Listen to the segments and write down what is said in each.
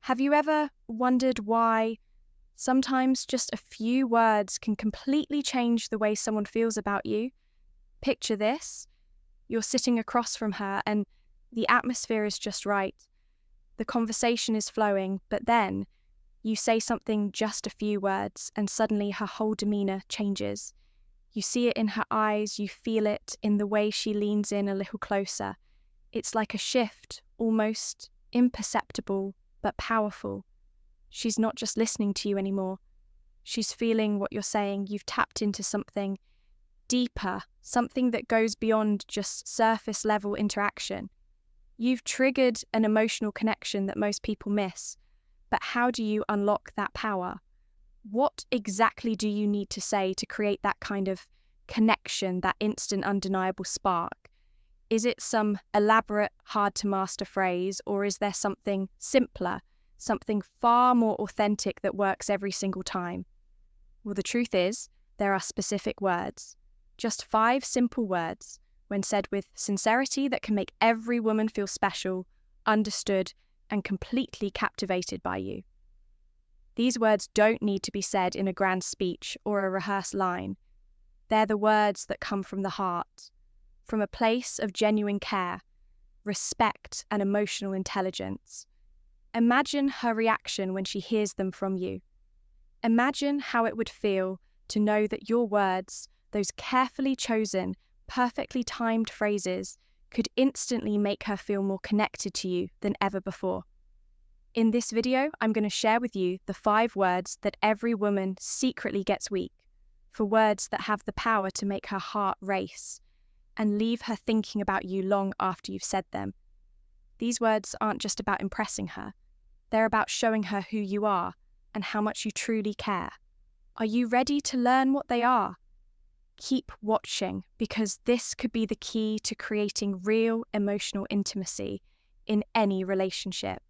Have you ever wondered why sometimes just a few words can completely change the way someone feels about you? Picture this. You're sitting across from her and the atmosphere is just right. The conversation is flowing, but then you say something, just a few words, and suddenly her whole demeanor changes. You see it in her eyes, you feel it in the way she leans in a little closer. It's like a shift, almost imperceptible, but powerful. She's not just listening to you anymore. She's feeling what you're saying. You've tapped into something deeper, something that goes beyond just surface level interaction. You've triggered an emotional connection that most people miss. But how do you unlock that power? What exactly do you need to say to create that kind of connection, that instant undeniable spark? Is it some elaborate, hard-to-master phrase, or is there something simpler, something far more authentic that works every single time? Well, the truth is, there are specific words. Just 5 simple words, when said with sincerity, that can make every woman feel special, understood, and completely captivated by you. These words don't need to be said in a grand speech or a rehearsed line. They're the words that come from the heart, from a place of genuine care, respect, and emotional intelligence. Imagine her reaction when she hears them from you. Imagine how it would feel to know that your words, those carefully chosen, perfectly timed phrases, could instantly make her feel more connected to you than ever before. In this video, I'm going to share with you the 5 words that every woman secretly gets weak, for words that have the power to make her heart race and leave her thinking about you long after you've said them. These words aren't just about impressing her. They're about showing her who you are and how much you truly care. Are you ready to learn what they are? Keep watching, because this could be the key to creating real emotional intimacy in any relationship.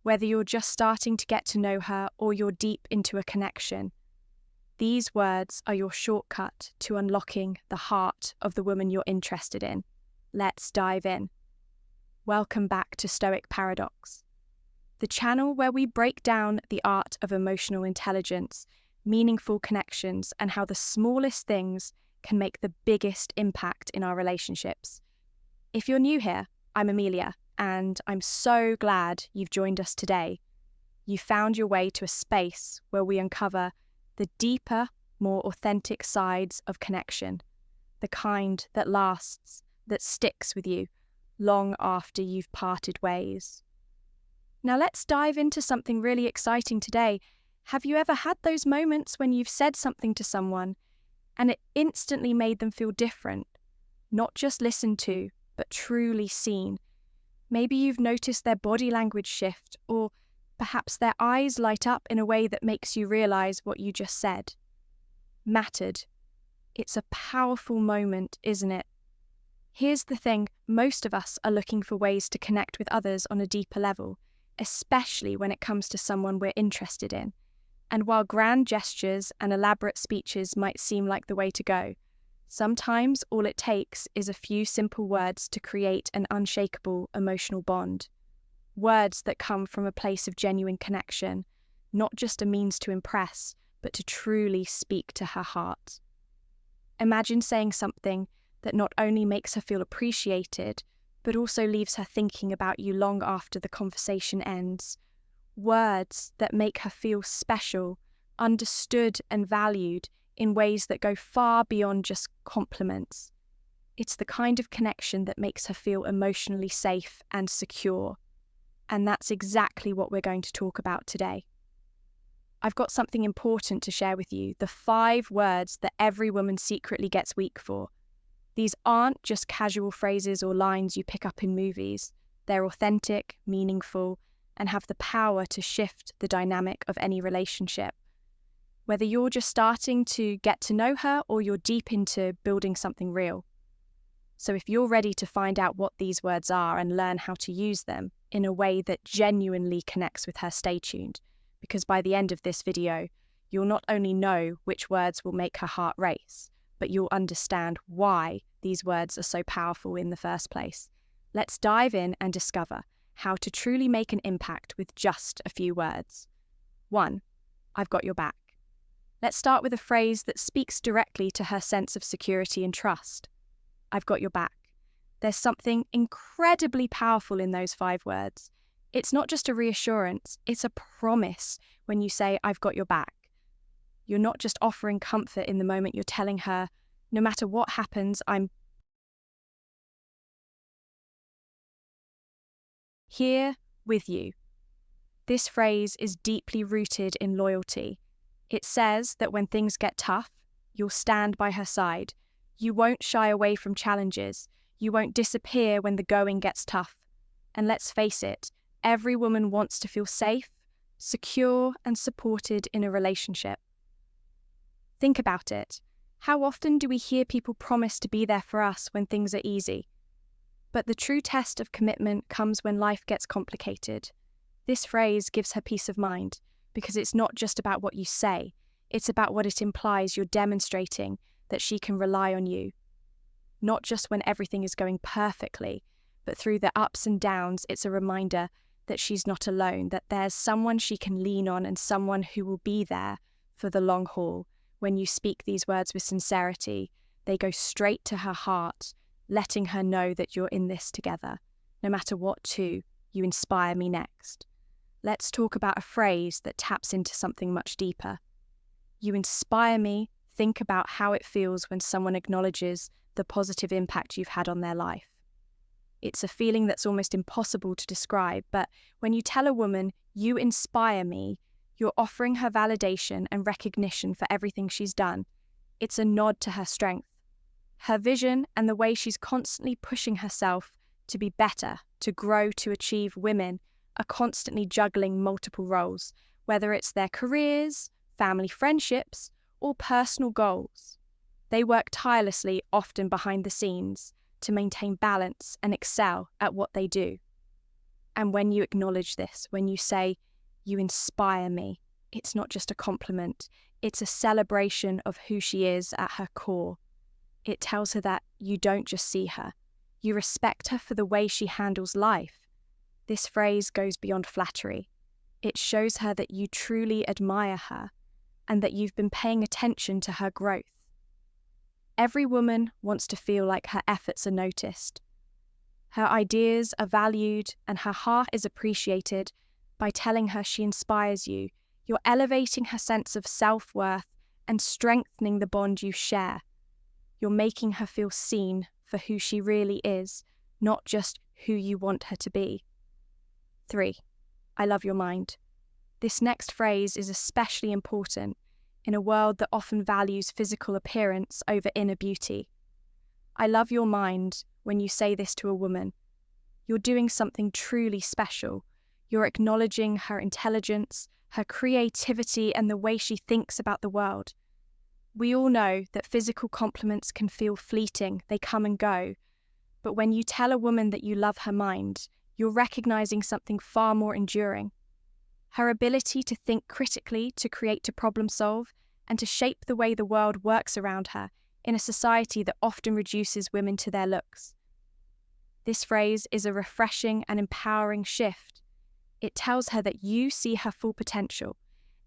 Whether you're just starting to get to know her or you're deep into a connection, these words are your shortcut to unlocking the heart of the woman you're interested in. Let's dive in. Welcome back to Stoic Paradox, the channel where we break down the art of emotional intelligence, meaningful connections, and how the smallest things can make the biggest impact in our relationships. If you're new here, I'm Amelia, and I'm so glad you've joined us today. You found your way to a space where we uncover the deeper, more authentic sides of connection, the kind that lasts, that sticks with you long after you've parted ways. Now let's dive into something really exciting today. Have you ever had those moments when you've said something to someone and it instantly made them feel different? Not just listened to, but truly seen. Maybe you've noticed their body language shift, or perhaps their eyes light up in a way that makes you realize what you just said mattered. It's a powerful moment, isn't it? Here's the thing, most of us are looking for ways to connect with others on a deeper level, especially when it comes to someone we're interested in. And while grand gestures and elaborate speeches might seem like the way to go, sometimes all it takes is a few simple words to create an unshakable emotional bond. Words that come from a place of genuine connection, not just a means to impress, but to truly speak to her heart. Imagine saying something that not only makes her feel appreciated, but also leaves her thinking about you long after the conversation ends. Words that make her feel special, understood and valued in ways that go far beyond just compliments. It's the kind of connection that makes her feel emotionally safe and secure. And that's exactly what we're going to talk about today. I've got something important to share with you, the 5 words that every woman secretly gets weak for. These aren't just casual phrases or lines you pick up in movies. They're authentic, meaningful, and have the power to shift the dynamic of any relationship. Whether you're just starting to get to know her or you're deep into building something real. So if you're ready to find out what these words are and learn how to use them in a way that genuinely connects with her, stay tuned, because by the end of this video, you'll not only know which words will make her heart race, but you'll understand why these words are so powerful in the first place. Let's dive in and discover how to truly make an impact with just a few words. 1. I've got your back. Let's start with a phrase that speaks directly to her sense of security and trust. I've got your back. There's something incredibly powerful in those 5 words. It's not just a reassurance, it's a promise when you say, I've got your back. You're not just offering comfort in the moment, you're telling her, no matter what happens, I'm here with you. This phrase is deeply rooted in loyalty. It says that when things get tough, you'll stand by her side. You won't shy away from challenges. You won't disappear when the going gets tough. And let's face it, every woman wants to feel safe, secure, and supported in a relationship. Think about it. How often do we hear people promise to be there for us when things are easy? But the true test of commitment comes when life gets complicated. This phrase gives her peace of mind because it's not just about what you say, it's about what it implies you're demonstrating that she can rely on you. Not just when everything is going perfectly, but through the ups and downs, it's a reminder that she's not alone, that there's someone she can lean on and someone who will be there for the long haul. When you speak these words with sincerity, they go straight to her heart, letting her know that you're in this together. No matter what, too, you inspire me next. Let's talk about a phrase that taps into something much deeper. You inspire me. Think about how it feels when someone acknowledges the positive impact you've had on their life. It's a feeling that's almost impossible to describe, but when you tell a woman, you inspire me, you're offering her validation and recognition for everything she's done. It's a nod to her strength, her vision, and the way she's constantly pushing herself to be better, to grow, to achieve. Women are constantly juggling multiple roles, whether it's their careers, family friendships, or personal goals. They work tirelessly, often behind the scenes, to maintain balance and excel at what they do. And when you acknowledge this, when you say, you inspire me, it's not just a compliment, it's a celebration of who she is at her core. It tells her that you don't just see her, you respect her for the way she handles life. This phrase goes beyond flattery. It shows her that you truly admire her and that you've been paying attention to her growth. Every woman wants to feel like her efforts are noticed. Her ideas are valued and her heart is appreciated. By telling her she inspires you, you're elevating her sense of self-worth and strengthening the bond you share. You're making her feel seen for who she really is, not just who you want her to be. 3. I love your mind. This next phrase is especially important in a world that often values physical appearance over inner beauty. I love your mind. When you say this to a woman, you're doing something truly special. You're acknowledging her intelligence, her creativity, and the way she thinks about the world. We all know that physical compliments can feel fleeting, they come and go. But when you tell a woman that you love her mind, you're recognizing something far more enduring. Her ability to think critically, to create, to problem solve, and to shape the way the world works around her in a society that often reduces women to their looks. This phrase is a refreshing and empowering shift. It tells her that you see her full potential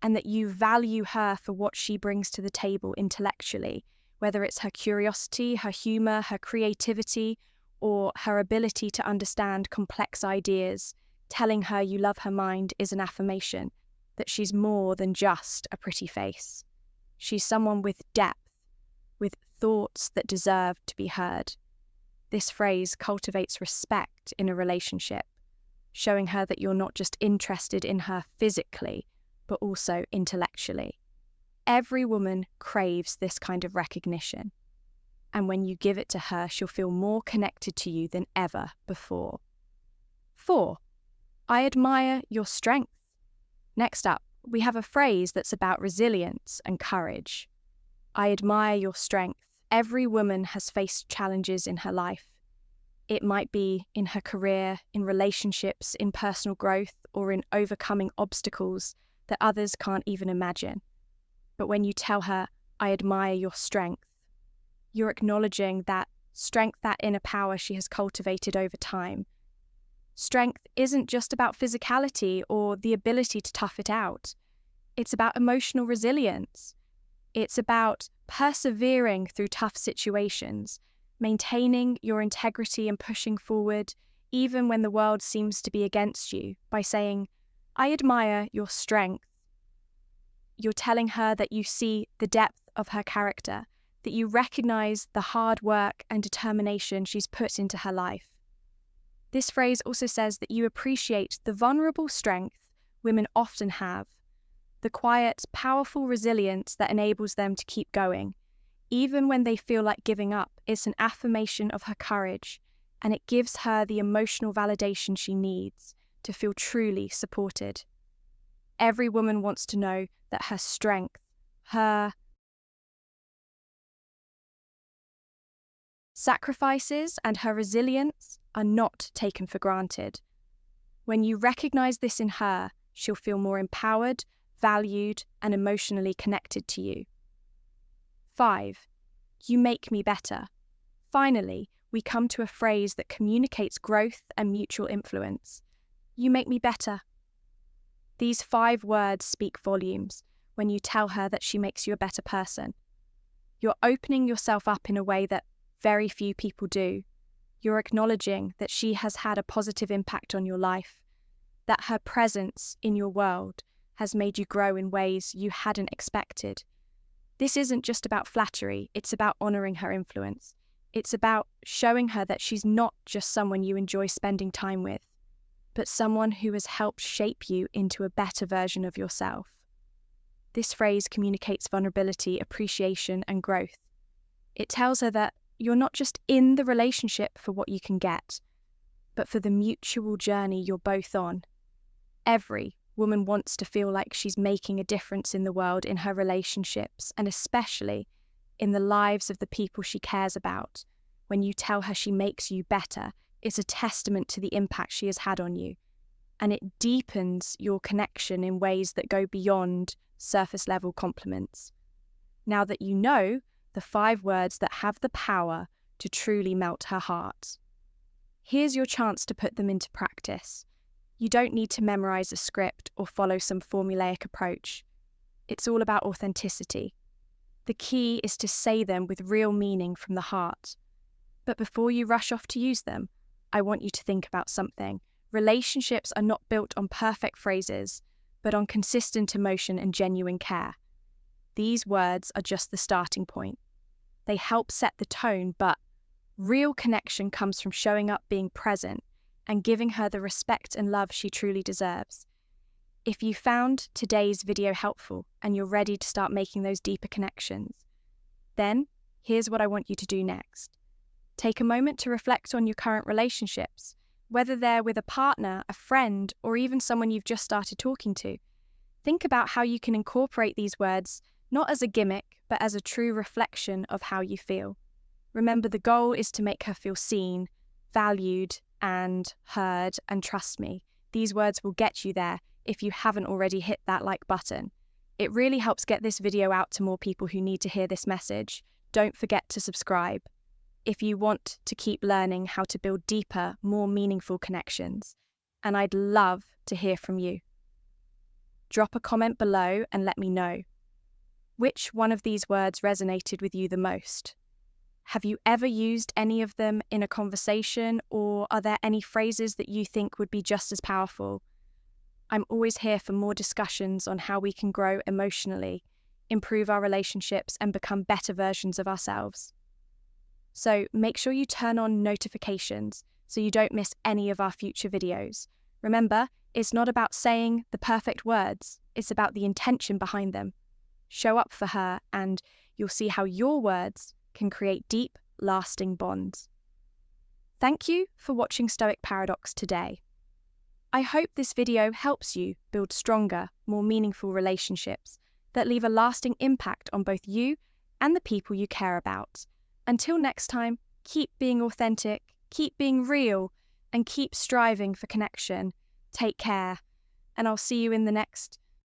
and that you value her for what she brings to the table intellectually, whether it's her curiosity, her humor, her creativity, or her ability to understand complex ideas. Telling her you love her mind is an affirmation that she's more than just a pretty face. She's someone with depth, with thoughts that deserve to be heard. This phrase cultivates respect in a relationship, showing her that you're not just interested in her physically, but also intellectually. Every woman craves this kind of recognition, and when you give it to her, she'll feel more connected to you than ever before. 4. I admire your strength. Next up, we have a phrase that's about resilience and courage. I admire your strength. Every woman has faced challenges in her life. It might be in her career, in relationships, in personal growth, or in overcoming obstacles that others can't even imagine. But when you tell her, I admire your strength, you're acknowledging that strength, that inner power she has cultivated over time. Strength isn't just about physicality or the ability to tough it out. It's about emotional resilience. It's about persevering through tough situations, maintaining your integrity and pushing forward even when the world seems to be against you by saying, "I admire your strength." You're telling her that you see the depth of her character, that you recognize the hard work and determination she's put into her life. This phrase also says that you appreciate the vulnerable strength women often have, the quiet, powerful resilience that enables them to keep going. Even when they feel like giving up, it's an affirmation of her courage, and it gives her the emotional validation she needs to feel truly supported. Every woman wants to know that her strength, her sacrifices, and her resilience are not taken for granted. When you recognize this in her, she'll feel more empowered, valued, and emotionally connected to you. 5. You make me better. Finally, we come to a phrase that communicates growth and mutual influence. You make me better. These 5 words speak volumes when you tell her that she makes you a better person. You're opening yourself up in a way that very few people do. You're acknowledging that she has had a positive impact on your life, that her presence in your world has made you grow in ways you hadn't expected. This isn't just about flattery, it's about honoring her influence. It's about showing her that she's not just someone you enjoy spending time with, but someone who has helped shape you into a better version of yourself. This phrase communicates vulnerability, appreciation, and growth. It tells her that you're not just in the relationship for what you can get, but for the mutual journey you're both on. Every woman wants to feel like she's making a difference in the world, in her relationships, and especially in the lives of the people she cares about. When you tell her she makes you better, it's a testament to the impact she has had on you, and it deepens your connection in ways that go beyond surface-level compliments. Now that you know the 5 words that have the power to truly melt her heart, here's your chance to put them into practice. You don't need to memorize a script or follow some formulaic approach. It's all about authenticity. The key is to say them with real meaning from the heart. But before you rush off to use them, I want you to think about something. Relationships are not built on perfect phrases, but on consistent emotion and genuine care. These words are just the starting point. They help set the tone, but real connection comes from showing up, being present, and giving her the respect and love she truly deserves. If you found today's video helpful and you're ready to start making those deeper connections, then here's what I want you to do next. Take a moment to reflect on your current relationships, whether they're with a partner, a friend, or even someone you've just started talking to. Think about how you can incorporate these words not as a gimmick, but as a true reflection of how you feel. Remember, the goal is to make her feel seen, valued, and heard, and trust me, these words will get you there if you haven't already hit that like button. It really helps get this video out to more people who need to hear this message. Don't forget to subscribe if you want to keep learning how to build deeper, more meaningful connections. And I'd love to hear from you. Drop a comment below and let me know. Which one of these words resonated with you the most? Have you ever used any of them in a conversation, or are there any phrases that you think would be just as powerful? I'm always here for more discussions on how we can grow emotionally, improve our relationships, and become better versions of ourselves. So make sure you turn on notifications so you don't miss any of our future videos. Remember, it's not about saying the perfect words, it's about the intention behind them. Show up for her and you'll see how your words can create deep, lasting bonds. Thank you for watching Stoic Paradox today. I hope this video helps you build stronger, more meaningful relationships that leave a lasting impact on both you and the people you care about. Until next time, keep being authentic, keep being real, and keep striving for connection. Take care, and I'll see you in the next